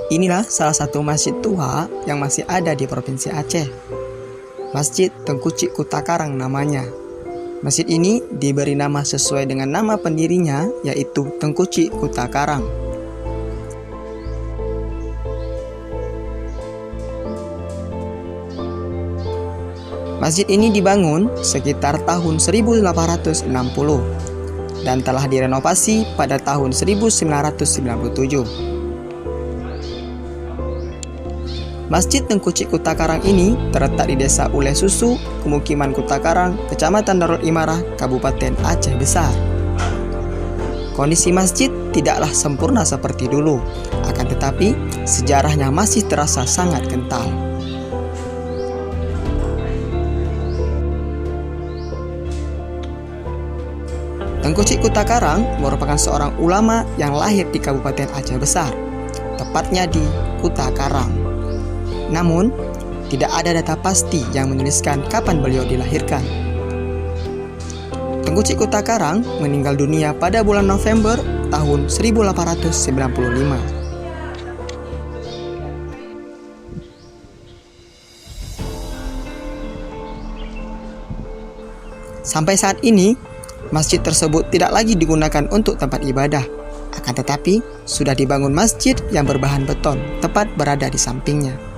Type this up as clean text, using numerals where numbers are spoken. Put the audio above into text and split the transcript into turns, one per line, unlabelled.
Inilah salah satu masjid tua yang masih ada di Provinsi Aceh. Masjid Tengku Cik Kutakarang namanya. Masjid ini diberi nama sesuai dengan nama pendirinya, yaitu Tengku Cik Kutakarang. Masjid ini dibangun sekitar tahun 1860 dan telah direnovasi pada tahun 1997. Masjid Tengku Cik Kutakarang ini terletak di Desa Uleh Susu, Pemukiman Kutakarang, Kecamatan Darul Imarah, Kabupaten Aceh Besar. Kondisi masjid tidaklah sempurna seperti dulu, akan tetapi sejarahnya masih terasa sangat kental. Tengku Cik Kutakarang merupakan seorang ulama yang lahir di Kabupaten Aceh Besar, tepatnya di Kutakarang. Namun, tidak ada data pasti yang menuliskan kapan beliau dilahirkan. Tengku Cik Kutakarang meninggal dunia pada bulan November tahun 1895. Sampai saat ini, masjid tersebut tidak lagi digunakan untuk tempat ibadah. Akan tetapi, sudah dibangun masjid yang berbahan beton, tepat berada di sampingnya.